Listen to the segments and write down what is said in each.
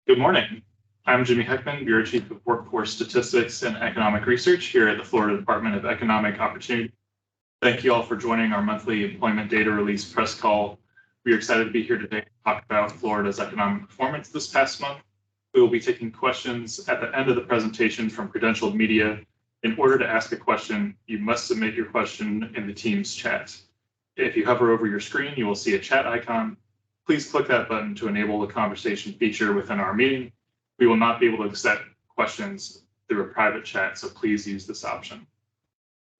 Good morning. I'm Jimmy Heckman, Bureau Chief of Workforce Statistics and Economic Research here at the Florida Department of Economic Opportunity. Thank you all for joining our monthly employment data release press call. We are excited to be here today to talk about Florida's economic performance this past month. We will be taking questions at the end of the presentation from credentialed media. In order to ask a question, you must submit your question in the Teams chat. If you hover over your screen, you will see a chat icon. Please click that button to enable the conversation feature within our meeting. We will not be able to accept questions through a private chat, so please use this option.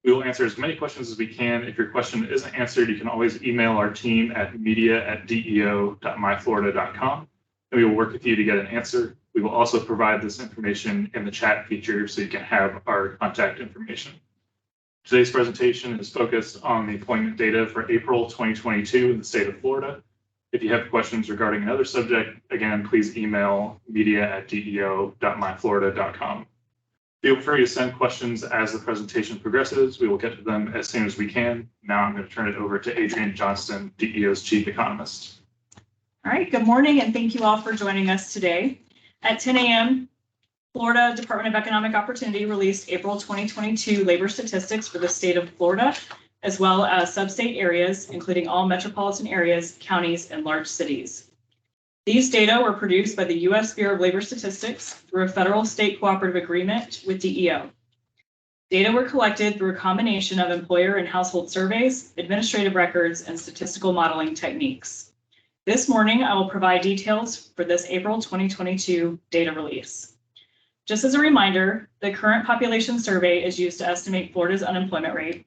We will answer as many questions as we can. If your question isn't answered, you can always email our team at media@deo.myflorida.com, and we will work with you to get an answer. We will also provide this information in the chat feature so you can have our contact information. Today's presentation is focused on the employment data for April 2022 in the state of Florida. If you have questions regarding another subject, again, please email media@deo.myflorida.com. Feel free to send questions as the presentation progresses. We will get to them as soon as we can. Now I'm going to turn it over to Adrienne Johnston, DEO's Chief Economist. All right, good morning, and thank you all for joining us today. At 10 a.m., Florida Department of Economic Opportunity released April 2022 labor statistics for the state of Florida, as well as sub-state areas, including all metropolitan areas, counties, and large cities. These data were produced by the U.S. Bureau of Labor Statistics through a federal-state cooperative agreement with DEO. Data were collected through a combination of employer and household surveys, administrative records, and statistical modeling techniques. This morning, I will provide details for this April 2022 data release. Just as a reminder, the current population survey is used to estimate Florida's unemployment rate,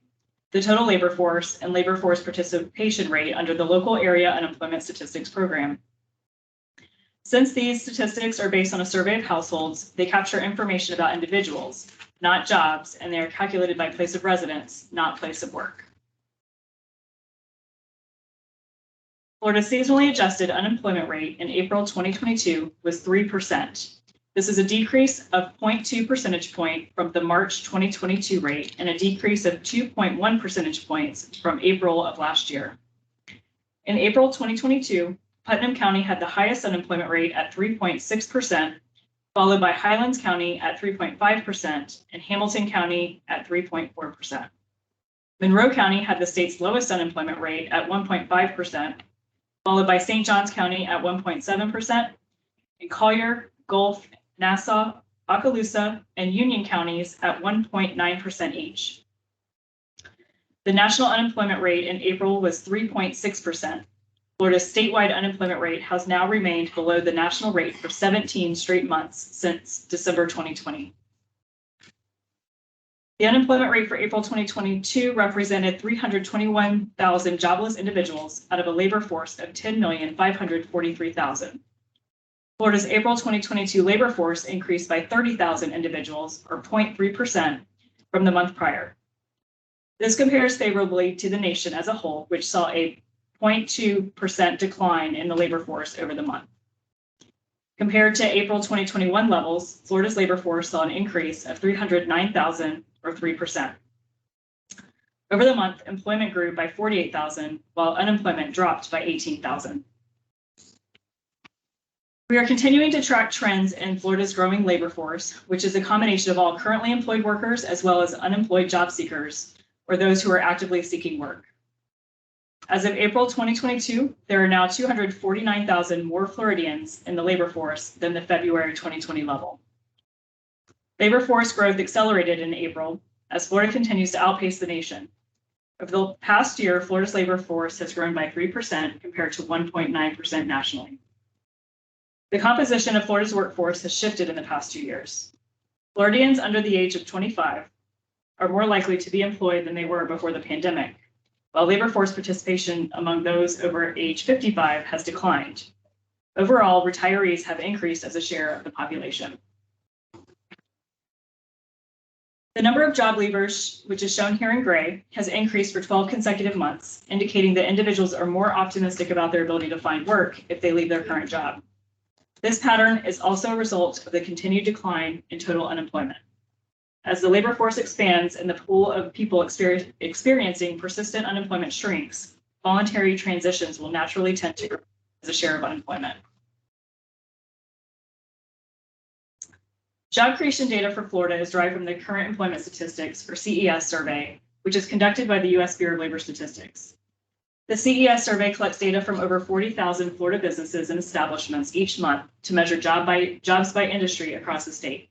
the total labor force, and labor force participation rate under the local area unemployment statistics program. Since these statistics are based on a survey of households, they capture information about individuals, not jobs, and they are calculated by place of residence, not place of work. Florida's seasonally adjusted unemployment rate in April 2022 was 3%. This is a decrease of 0.2 percentage point from the March 2022 rate and a decrease of 2.1 percentage points from April of last year. In April 2022, Putnam County had the highest unemployment rate at 3.6%, followed by Highlands County at 3.5% and Hamilton County at 3.4%. Monroe County had the state's lowest unemployment rate at 1.5%, followed by St. Johns County at 1.7%, and Collier, Gulf, Nassau, Okaloosa, and Union counties at 1.9% each. The national unemployment rate in April was 3.6%. Florida's statewide unemployment rate has now remained below the national rate for 17 straight months since December 2020. The unemployment rate for April 2022 represented 321,000 jobless individuals out of a labor force of 10,543,000. Florida's April 2022 labor force increased by 30,000 individuals, or 0.3%, from the month prior. This compares favorably to the nation as a whole, which saw a 0.2% decline in the labor force over the month. Compared to April 2021 levels, Florida's labor force saw an increase of 309,000, or 3%. Over the month, employment grew by 48,000, while unemployment dropped by 18,000. We are continuing to track trends in Florida's growing labor force, which is a combination of all currently employed workers as well as unemployed job seekers, or those who are actively seeking work. As of April 2022, there are now 249,000 more Floridians in the labor force than the February 2020 level. Labor force growth accelerated in April as Florida continues to outpace the nation. Over the past year, Florida's labor force has grown by 3% compared to 1.9% nationally. The composition of Florida's workforce has shifted in the past 2 years. Floridians under the age of 25 are more likely to be employed than they were before the pandemic, while labor force participation among those over age 55 has declined. Overall, retirees have increased as a share of the population. The number of job leavers, which is shown here in gray, has increased for 12 consecutive months, indicating that individuals are more optimistic about their ability to find work if they leave their current job. This pattern is also a result of the continued decline in total unemployment. As the labor force expands and the pool of people experiencing persistent unemployment shrinks, voluntary transitions will naturally tend to grow as a share of unemployment. Job creation data for Florida is derived from the Current Employment Statistics, or CES survey, which is conducted by the U.S. Bureau of Labor Statistics. The CES survey collects data from over 40,000 Florida businesses and establishments each month to measure jobs by industry across the state.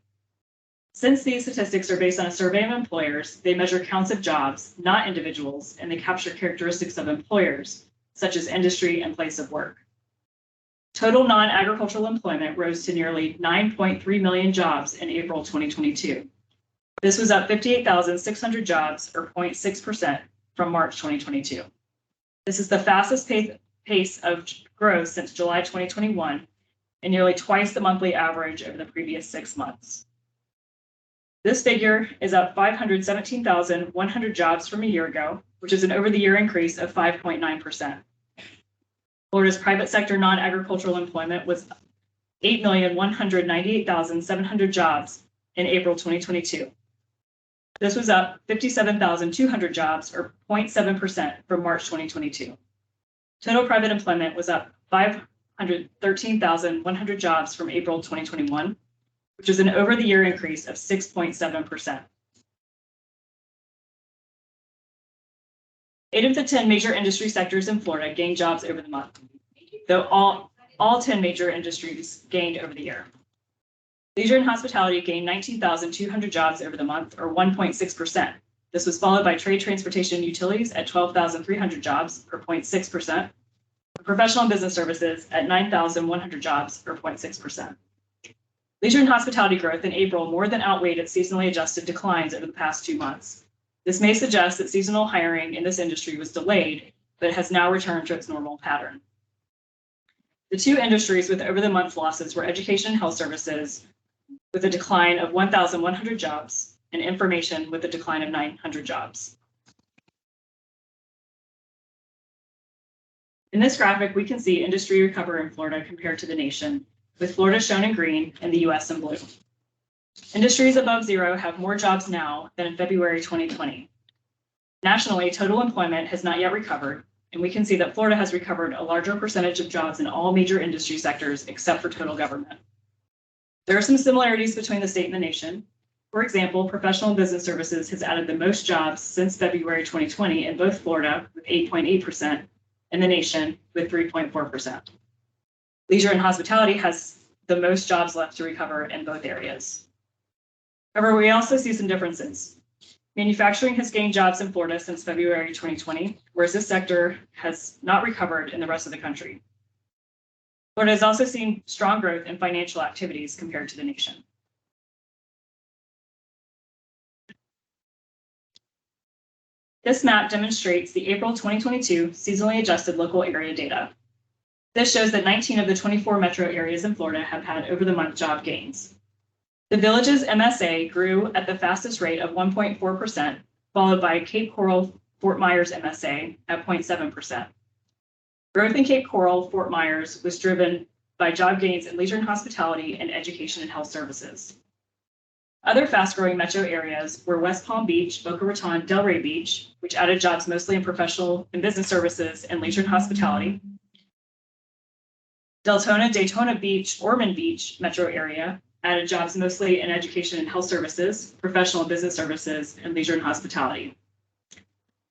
Since these statistics are based on a survey of employers, they measure counts of jobs, not individuals, and they capture characteristics of employers, such as industry and place of work. Total non-agricultural employment rose to nearly 9.3 million jobs in April 2022. This was up 58,600 jobs, or 0.6%, from March 2022. This is the fastest pace of growth since July 2021, and nearly twice the monthly average over the previous 6 months. This figure is up 517,100 jobs from a year ago, which is an over-the-year increase of 5.9%. Florida's private sector non-agricultural employment was 8,198,700 jobs in April 2022. This was up 57,200 jobs, or 0.7%, from March 2022. Total private employment was up 513,100 jobs from April 2021, which is an over-the-year increase of 6.7%. 8 of the 10 major industry sectors in Florida gained jobs over the month, though all 10 major industries gained over the year. Leisure and hospitality gained 19,200 jobs over the month, or 1.6%. This was followed by trade, transportation, and utilities at 12,300 jobs, or 0.6%. Professional and business services at 9,100 jobs, or 0.6%. Leisure and hospitality growth in April more than outweighed its seasonally adjusted declines over the past 2 months. This may suggest that seasonal hiring in this industry was delayed, but has now returned to its normal pattern. The 2 industries with over-the-month losses were education and health services, with a decline of 1,100 jobs, and information with a decline of 900 jobs. In this graphic, we can see industry recover in Florida compared to the nation, with Florida shown in green and the U.S. in blue. Industries above zero have more jobs now than in February 2020. Nationally, total employment has not yet recovered, and we can see that Florida has recovered a larger percentage of jobs in all major industry sectors except for total government. There are some similarities between the state and the nation. For example, professional and business services has added the most jobs since February 2020 in both Florida with 8.8% and the nation with 3.4%. Leisure and hospitality has the most jobs left to recover in both areas. However, we also see some differences. Manufacturing has gained jobs in Florida since February 2020, whereas this sector has not recovered in the rest of the country. Florida has also seen strong growth in financial activities compared to the nation. This map demonstrates the April 2022 seasonally adjusted local area data. This shows that 19 of the 24 metro areas in Florida have had over-the-month job gains. The Village's MSA grew at the fastest rate of 1.4%, followed by Cape Coral Fort Myers MSA at 0.7%. Growth in Cape Coral Fort Myers was driven by job gains in leisure and hospitality and education and health services. Other fast-growing metro areas were West Palm Beach, Boca Raton, Delray Beach, which added jobs mostly in professional and business services and leisure and hospitality. Deltona, Daytona Beach, Ormond Beach metro area added jobs mostly in education and health services, professional and business services, and leisure and hospitality.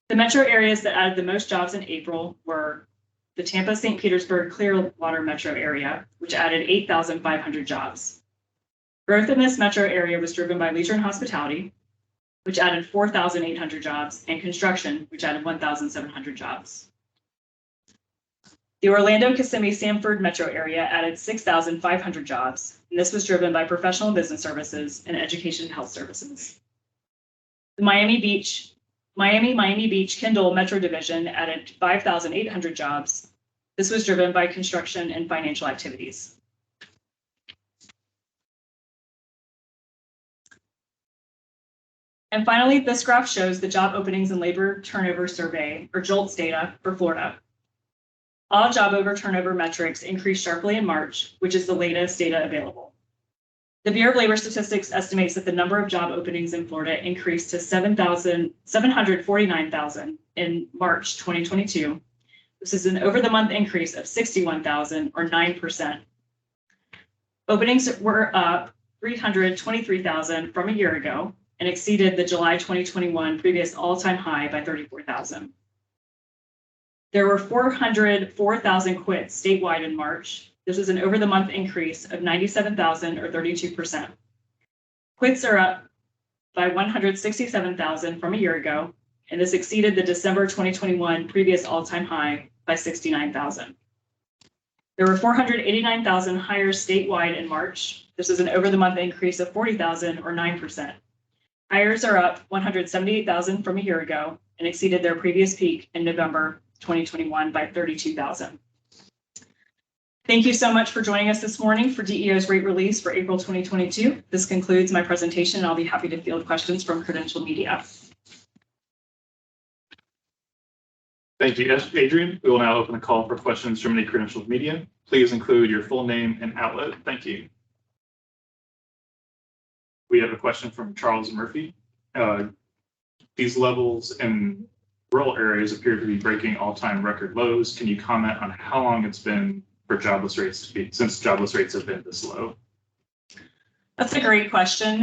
The metro areas that added the most jobs in April were the Tampa, St. Petersburg, Clearwater metro area, which added 8,500 jobs. Growth in this metro area was driven by leisure and hospitality, which added 4,800 jobs, and construction, which added 1,700 jobs. The Orlando, Kissimmee, Sanford metro area added 6,500 jobs, and this was driven by professional and business services and education and health services. The Miami Beach, Kendall Metro Division added 5,800 jobs. This was driven by construction and financial activities. And finally, this graph shows the job openings and labor turnover survey, or JOLTS data, for Florida. All job turnover metrics increased sharply in March, which is the latest data available. The Bureau of Labor Statistics estimates that the number of job openings in Florida increased to 749,000 in March 2022. This is an over-the-month increase of 61,000, or 9%. Openings were up 323,000 from a year ago and exceeded the July 2021 previous all-time high by 34,000. There were 404,000 quits statewide in March. This is an over-the-month increase of 97,000 or 32%. Quits are up by 167,000 from a year ago, and this exceeded the December 2021 previous all-time high by 69,000. There were 489,000 hires statewide in March. This is an over-the-month increase of 40,000 or 9%. Hires are up 178,000 from a year ago and exceeded their previous peak in November 2021 by 32,000. Thank you so much for joining us this morning for DEO's rate release for April 2022. This concludes my presentation, and I'll be happy to field questions from credentialed media. Thank you, Adrian. We will now open the call for questions from any credentialed media. Please include your full name and outlet. Thank you. We have a question from Charles Murphy. These levels in rural areas appear to be breaking all-time record lows. Can you comment on how long it's been for jobless rates to be, since jobless rates have been this low? That's a great question.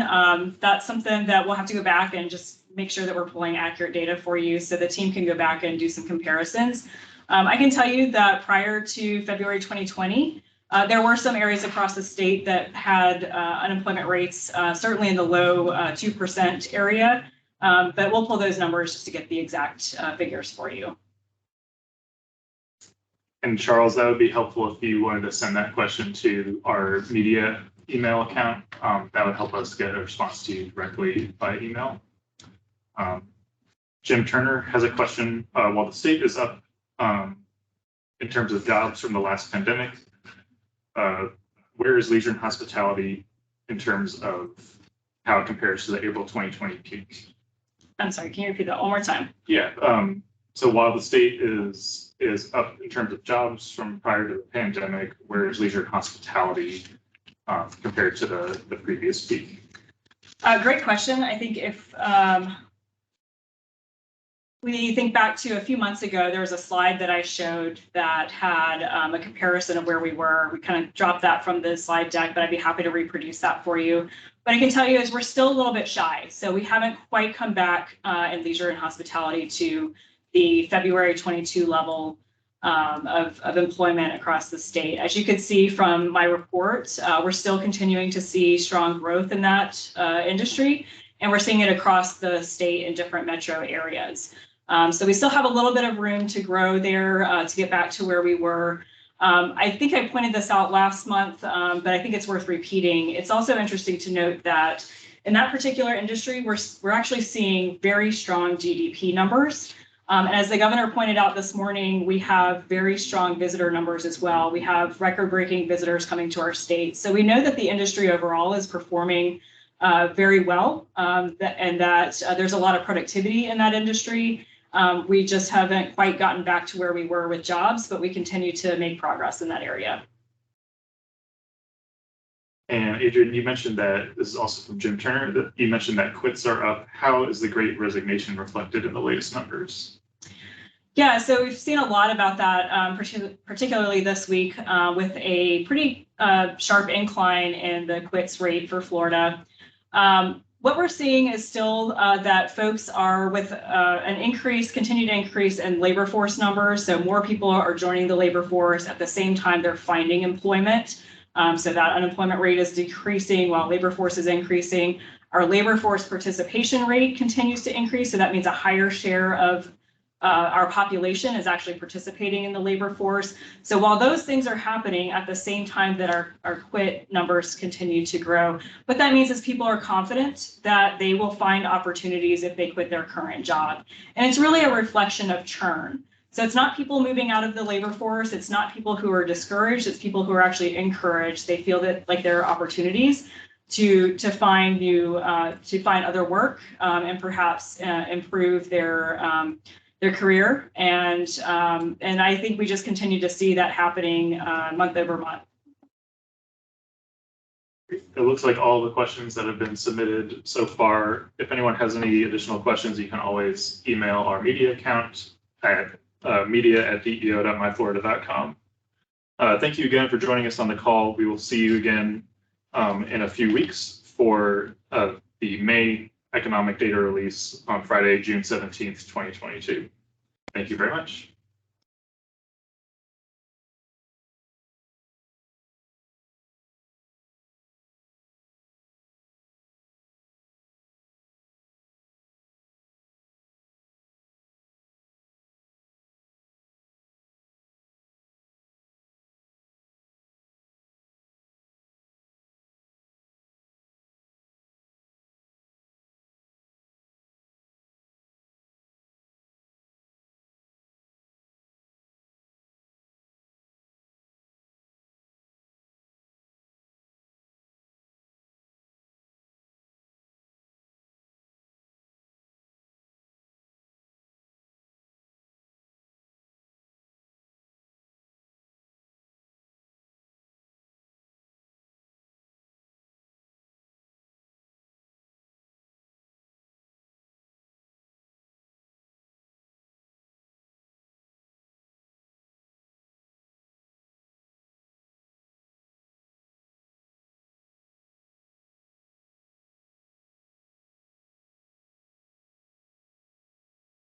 That's something that we'll have to go back and just make sure that we're pulling accurate data for you so the team can go back and do some comparisons. I can tell you that prior to February 2020, there were some areas across the state that had unemployment rates certainly in the low 2% area, but we'll pull those numbers just to get the exact figures for you. And Charles, that would be helpful if you wanted to send that question to our media email account. That would help us get a response to you directly by email. Jim Turner has a question. While the state is up in terms of jobs from the last pandemic, where is leisure and hospitality in terms of how it compares to the April 2020 peak? I'm sorry, can you repeat that one more time? Yeah. So while the state is up in terms of jobs from prior to the pandemic, where is leisure and hospitality compared to the previous peak? Great question. I think if we think back to a few months ago, there was a slide that I showed that had a comparison of where we were. We kind of dropped that from the slide deck, but I'd be happy to reproduce that for you. What I can tell you is we're still a little bit shy. So we haven't quite come back in leisure and hospitality to the February 22 level of employment across the state. As you can see from my report, we're still continuing to see strong growth in that industry, and we're seeing it across the state in different metro areas. So we still have a little bit of room to grow there to get back to where we were. I think I pointed this out last month, but I think it's worth repeating. It's also interesting to note that in that particular industry, we're actually seeing very strong GDP numbers. As the governor pointed out this morning, we have very strong visitor numbers as well. We have record-breaking visitors coming to our state. So we know that the industry overall is performing very well, and that there's a lot of productivity in that industry. We just haven't quite gotten back to where we were with jobs, but we continue to make progress in that area. And Adrian, you mentioned that, this is also from Jim Turner, that you mentioned that quits are up. How is the Great Resignation reflected in the latest numbers? Yeah, so we've seen a lot about that, particularly this week with a pretty sharp incline in the quits rate for Florida. What we're seeing is still that folks are with an continued increase in labor force numbers. So more people are joining the labor force at the same time they're finding employment. So that unemployment rate is decreasing while labor force is increasing. Our labor force participation rate continues to increase. So that means a higher share of our population is actually participating in the labor force. So while those things are happening at the same time that our quit numbers continue to grow, what that means is people are confident that they will find opportunities if they quit their current job. And it's really a reflection of churn. So it's not people moving out of the labor force. It's not people who are discouraged. It's people who are actually encouraged. They feel that like there are opportunities to find other work and perhaps improve their career. And I think we just continue to see that happening month over month. It looks like all the questions that have been submitted so far. If anyone has any additional questions, you can always email our media account at media@deo.myflorida.com. Thank you again for joining us on the call. We will see you again in a few weeks for the May economic data release on Friday, June 17th, 2022. Thank you very much.